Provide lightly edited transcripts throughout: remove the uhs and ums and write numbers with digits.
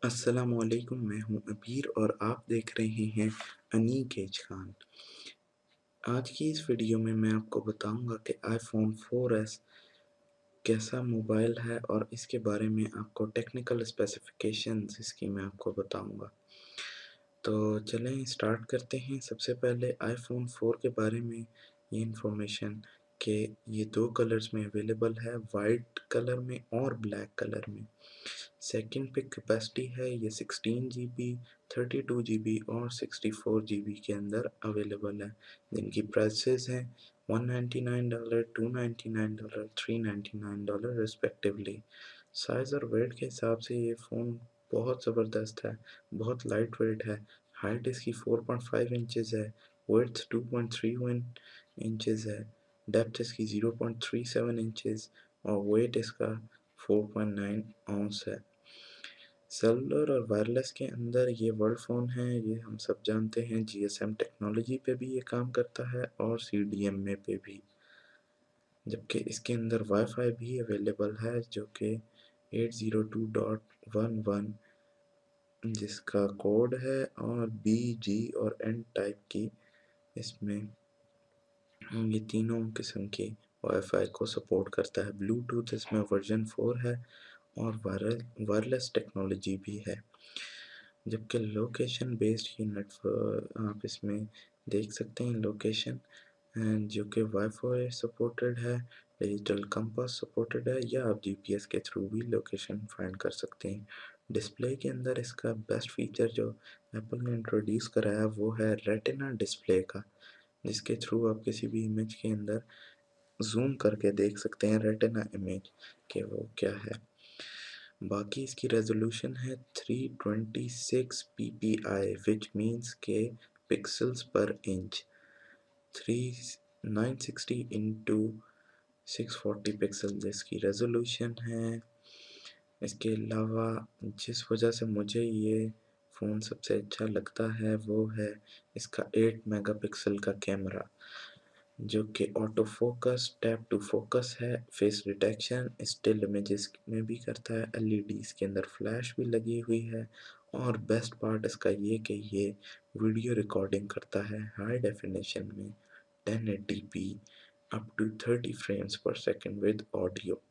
अस्सलामुअलैकुम, मैं हूँ अबीर और आप देख रहे हैं अनीकेज खान। आज की इस वीडियो में मैं आपको बताऊंगा कि आईफोन 4S कैसा मोबाइल है और इसके बारे में आपको टेक्निकल स्पेसिफिकेशंस इसकी मैं आपको बताऊंगा। तो चलें स्टार्ट करते हैं। सबसे पहले आईफोन 4 के बारे में ये इंफॉर्मेशन कि ये दो कलर्स में अवेलेबल है, वाइट कलर में और ब्लैक कलर में। सेकंड पे कैपेसिटी है ये 16 GB, 32 GB और 64 GB के अंदर अवेलेबल है, जिनकी प्राइसेस हैं $199, $299, $399 रिस्पेक्टिवली। साइज़ और वेट के हिसाब से ये फ़ोन बहुत ज़बरदस्त है, बहुत लाइट वेट है। हाइट इसकी 4.5 इंचज़ है, विड्थ 2.31 इंचज़ है, डेप्थ इसकी 0.37 इंचज़ और वेट इसका 4.9 आउंस है। सेलुलर और वायरलेस के अंदर ये वर्ल्ड फ़ोन है, ये हम सब जानते हैं। GSM टेक्नोलॉजी पे भी ये काम करता है और CDMA पे भी, जबकि इसके अंदर वाईफाई भी अवेलेबल है जो कि 802.11 जिसका कोड है, और B, G और N टाइप की इसमें ये तीनों किस्म की वाईफाई को सपोर्ट करता है। ब्लूटूथ इसमें वर्जन 4 है और वायरलेस टेक्नोलॉजी भी है। जबकि लोकेशन बेस्ड ये नेटवर्क आप इसमें देख सकते हैं लोकेशन, जो कि वाईफाई सपोर्टेड है, डिजिटल कंपास सपोर्टेड है, या आप जीपीएस के थ्रू भी लोकेशन फाइंड कर सकते हैं। डिस्प्ले के अंदर इसका बेस्ट फीचर जो एप्पल ने इंट्रोड्यूस कराया वो है रेटिना डिस्प्ले का, जिसके थ्रू आप किसी भी इमेज के अंदर जूम करके देख सकते हैं रेटिना इमेज कि वो क्या है। बाकी इसकी रेजोल्यूशन है 326 ppi विच मीन्स के पिक्सल्स पर इंच। 960 इंटू 640 पिक्सल इसकी रेजोल्यूशन है। इसके अलावा जिस वजह से मुझे ये फ़ोन सबसे अच्छा लगता है वो है इसका 8 मेगापिक्सल का कैमरा, जो कि auto focus, tap to focus है, फेस डिटेक्शन, स्टिल इमेजेस में भी करता है, एलईडी इसके अंदर फ्लैश भी लगी हुई है, और बेस्ट पार्ट इसका ये कि ये वीडियो रिकॉर्डिंग करता है हाई डेफिनेशन में 1080p up to 30 frames per second with audio.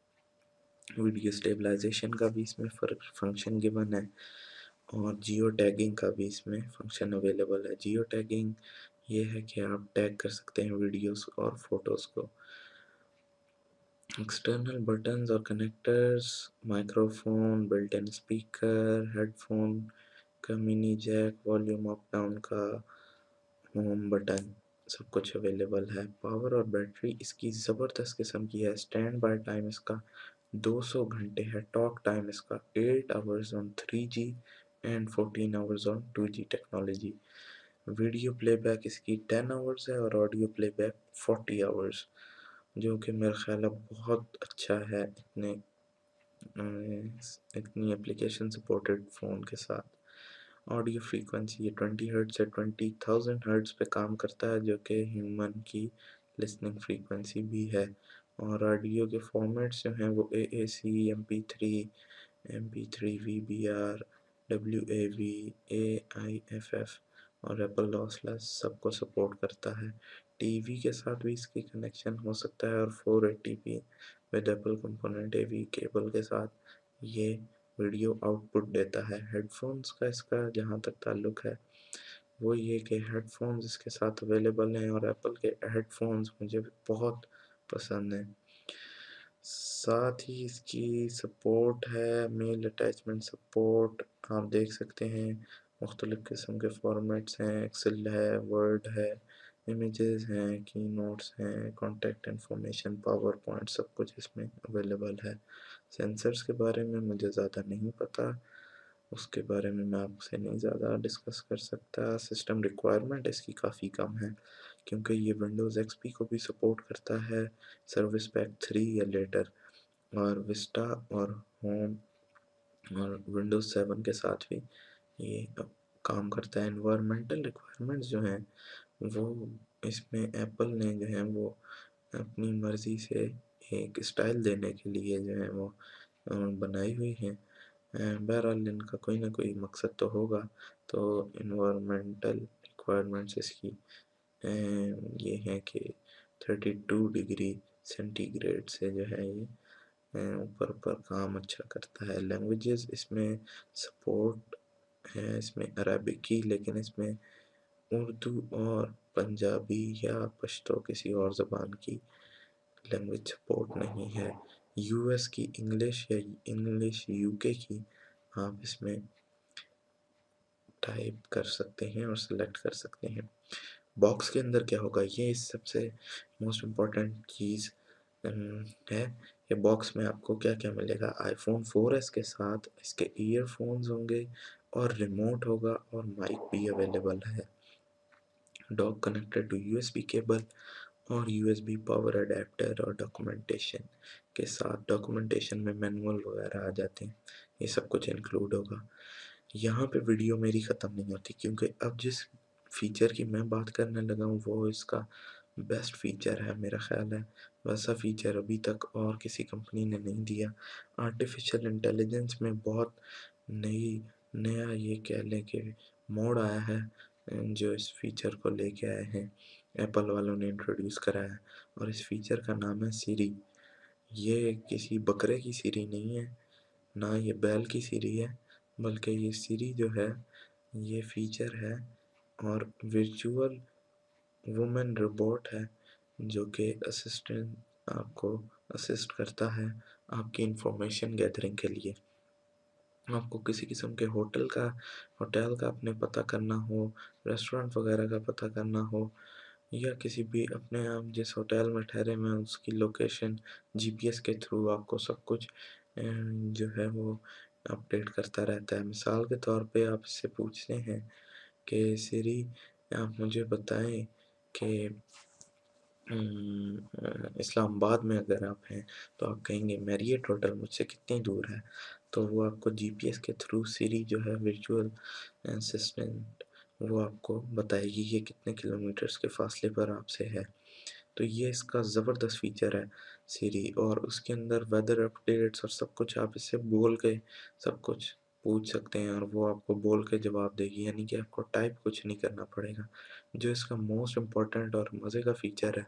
Video stabilization का भी इसमें फंक्शन गिवन है, और जियो टैगिंग का भी इसमें फंक्शन अवेलेबल है। जियो टैगिंग ये है कि आप टैग कर सकते हैं वीडियोस और फोटोज़ को। एक्सटर्नल बटन्स और connectors, microphone, built in speaker, headphone का mini jack, volume up down का, होम बटन, सब कुछ अवेलेबल है। पावर और बैटरी इसकी ज़बरदस्त किस्म की है। स्टैंड बाय टाइम इसका 200 घंटे है। टॉक टाइम इसका 8 hours on 3G and 14 hours on 2G technology. Video playback इसकी 10 आवर्स है और ऑडियो प्लेबैक 40 आवर्स, जो कि मेरा ख्याल है बहुत अच्छा है इतनी एप्लीकेशन सपोर्टेड फ़ोन के साथ। ऑडियो फ्रीक्वेंसी ये 20 हर्ट्ज से 20,000 हर्ट्ज पे काम करता है, जो कि ह्यूमन की लिसनिंग फ्रीक्वेंसी भी है। और ऑडियो के फॉर्मेट्स जो हैं वो AAC, MP3, VBR, WAV, AIFF और एप्पल लॉसलेस सबको सपोर्ट करता है। टीवी के साथ भी इसकी कनेक्शन हो सकता है, और 480p with Apple component AV cable के साथ ये वीडियो आउटपुट देता है। हेडफोन्स का इसका जहाँ तक ताल्लुक है वो ये कि हेडफोन्स इसके साथ अवेलेबल हैं, और एप्पल के हेडफोन्स मुझे बहुत पसंद हैं। साथ ही इसकी सपोर्ट है मेल अटैचमेंट सपोर्ट, आप देख सकते हैं मुख्तलिफ़ किस्म के फॉर्मेट्स हैं, एक्सेल है, वर्ड है, इमेजेस हैं, की नोट्स हैं, कॉन्टैक्ट इन्फॉर्मेशन, पावर पॉइंट, सब कुछ इसमें अवेलेबल है। सेंसर्स के बारे में मुझे ज़्यादा नहीं पता, उसके बारे में मैं आपसे नहीं ज़्यादा डिस्कस कर सकता। सिस्टम रिक्वायरमेंट इसकी काफ़ी कम है, क्योंकि ये विंडोज़ XP को भी सपोर्ट करता है, सर्विस पैक 3 या लेटर, और विस्टा और होम और विंडोज़ 7 के साथ भी ये काम करता है। एनवायरमेंटल रिक्वायरमेंट्स जो हैं वो इसमें एप्पल ने जो है वो अपनी मर्ज़ी से एक स्टाइल देने के लिए जो है वो बनाई हुई हैं। बहरहाल इनका कोई ना कोई मकसद तो होगा। तो इन्वायरमेंटल रिक्वायरमेंट्स इसकी ये है कि 32 डिग्री सेंटीग्रेड से जो है ये ऊपर ऊपर काम अच्छा करता है। लैंग्वेजेस इसमें सपोर्ट है, इसमें अरबिकी, लेकिन इसमें उर्दू और पंजाबी या पश्तो किसी और ज़बान की लैंग्वेज सपोर्ट नहीं है। यूएस की इंग्लिश या इंग्लिश यूके की आप इसमें टाइप कर सकते हैं और सेलेक्ट कर सकते हैं। बॉक्स के अंदर क्या होगा, ये सबसे मोस्ट इम्पॉर्टेंट चीज़ है। ये बॉक्स में आपको क्या क्या मिलेगा। आईफोन 4S के साथ इसके ईयरफोन्स होंगे और रिमोट होगा और माइक भी अवेलेबल है। Dock connected to USB cable और यूएसबी पावर अडेप्टर और डॉक्यूमेंटेशन के साथ। डॉक्यूमेंटेशन में मैनुअल वगैरह आ जाते हैं, ये सब कुछ इंक्लूड होगा। यहाँ पे वीडियो मेरी ख़त्म नहीं होती, क्योंकि अब जिस फीचर की मैं बात करने लगा हूँ वो इसका बेस्ट फीचर है मेरा ख्याल है। वैसा फीचर अभी तक और किसी कंपनी ने नहीं दिया। आर्टिफिशियल इंटेलिजेंस में बहुत नया ये कह लें कि मोड़ आया है, जो इस फीचर को लेके आए हैं, एप्पल वालों ने इंट्रोड्यूस कराया है, और इस फीचर का नाम है सिरी। ये किसी बकरे की सिरी नहीं है, ना ये बैल की सिरी है, बल्कि ये सिरी जो है ये फीचर है और वर्चुअल वुमन रोबोट है, जो कि असिस्टेंट आपको असिस्ट करता है आपकी इंफॉर्मेशन गैदरिंग के लिए। आपको किसी किस्म के होटल का अपने पता करना हो, रेस्टोरेंट वगैरह का पता करना हो, या किसी भी अपने आप जिस होटल में ठहरे हुए हैं उसकी लोकेशन जीपीएस के थ्रू आपको सब कुछ जो है वो अपडेट करता रहता है। मिसाल के तौर पे आप इससे पूछते हैं कि सिरी आप मुझे बताएं कि इस्लामाबाद में अगर आप हैं तो आप कहेंगे मैरियट होटल मुझसे कितनी दूर है, तो वो आपको जीपीएस के थ्रू सिरी जो है वर्चुअल असिस्टेंट वो आपको बताएगी कि कितने किलोमीटर्स के फासले पर आपसे है। तो ये इसका ज़बरदस्त फीचर है सिरी, और उसके अंदर वेदर अपडेट्स और सब कुछ आप इससे बोल के सब कुछ पूछ सकते हैं और वो आपको बोल के जवाब देगी, यानी कि आपको टाइप कुछ नहीं करना पड़ेगा। जो इसका मोस्ट इम्पॉर्टेंट और मज़े का फीचर है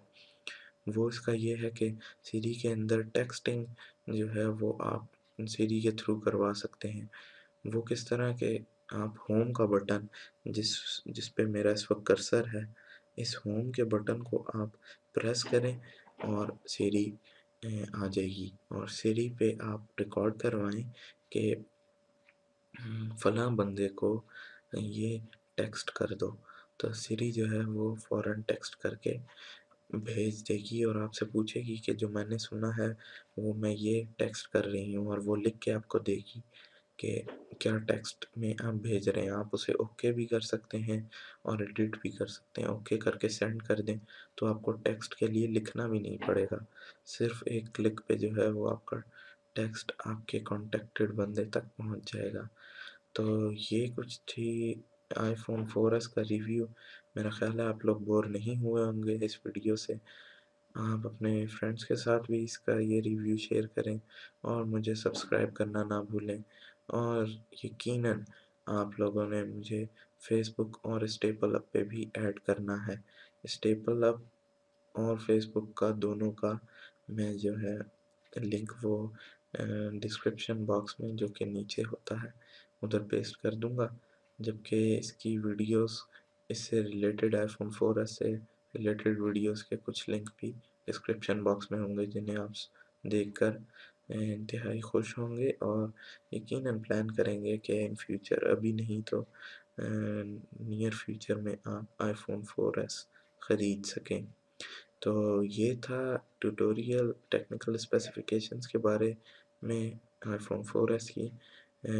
वो इसका ये है कि सिरी के अंदर टेक्सटिंग जो है वो आप सिरी के थ्रू करवा सकते हैं। वो किस तरह के, आप होम का बटन जिस जिस पे मेरा इस वक्त कर्सर है, इस होम के बटन को आप प्रेस करें और सिरी आ जाएगी, और सिरी पे आप रिकॉर्ड करवाएं कि फलां बंदे को ये टेक्स्ट कर दो, तो सिरी जो है वो फ़ौरन टेक्स्ट करके भेज देगी और आपसे पूछेगी कि जो मैंने सुना है वो मैं ये टेक्स्ट कर रही हूँ, और वो लिख के आपको देगी कि क्या टेक्स्ट में आप भेज रहे हैं। आप उसे ओके भी कर सकते हैं और एडिट भी कर सकते हैं। ओके करके सेंड कर दें तो आपको टेक्स्ट के लिए लिखना भी नहीं पड़ेगा, सिर्फ एक क्लिक पे जो है वो आपका टेक्स्ट आपके कॉन्टेक्टेड बंदे तक पहुंच जाएगा। तो ये कुछ थी आईफोन 4S का रिव्यू। मेरा ख्याल है आप लोग बोर नहीं हुए होंगे इस वीडियो से। आप अपने फ्रेंड्स के साथ भी इसका ये रिव्यू शेयर करें और मुझे सब्सक्राइब करना ना भूलें, और यकीनन आप लोगों ने मुझे फेसबुक और स्टेपल अप पे भी ऐड करना है। स्टेपल अप और फेसबुक का दोनों का मैं जो है लिंक वो डिस्क्रिप्शन बॉक्स में जो कि नीचे होता है उधर पेस्ट कर दूंगा, जबकि इसकी वीडियोस इससे रिलेटेड आईफोन 4S से रिलेटेड वीडियोस के कुछ लिंक भी डिस्क्रिप्शन बॉक्स में होंगे, जिन्हें आप देखकर इंतहाई खुश होंगे और यकीनन प्लान करेंगे कि इन फ्यूचर, अभी नहीं तो नियर फ्यूचर में आप आईफोन 4S ख़रीद सकें। तो ये था ट्यूटोरियल टेक्निकल स्पेसिफिकेशंस के बारे में आईफोन 4S की।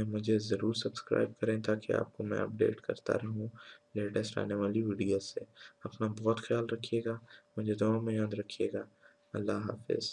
मुझे ज़रूर सब्सक्राइब करें ताकि आपको मैं अपडेट करता रहूँ लेटेस्ट आने वाली वीडियोस से। अपना बहुत ख्याल रखिएगा, मुझे दुआ में याद रखिएगा। अल्लाह हाफ़िज़।